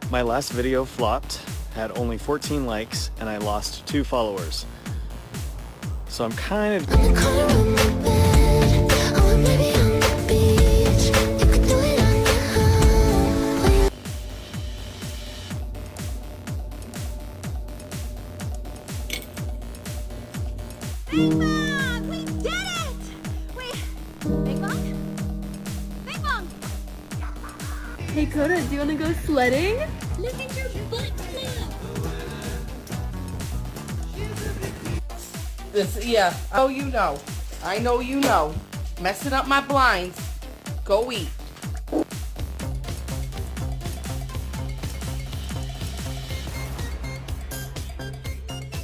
My last video flopped, had only 14 likes, and I lost 2 followers. So I'm kind of... Big Bong! We did it! Big Bong? Big Bong! Hey Coda, do you want to go sledding? Look at your butt flip! Yeah, oh, you know. I know you know. Messing up my blinds. Go eat.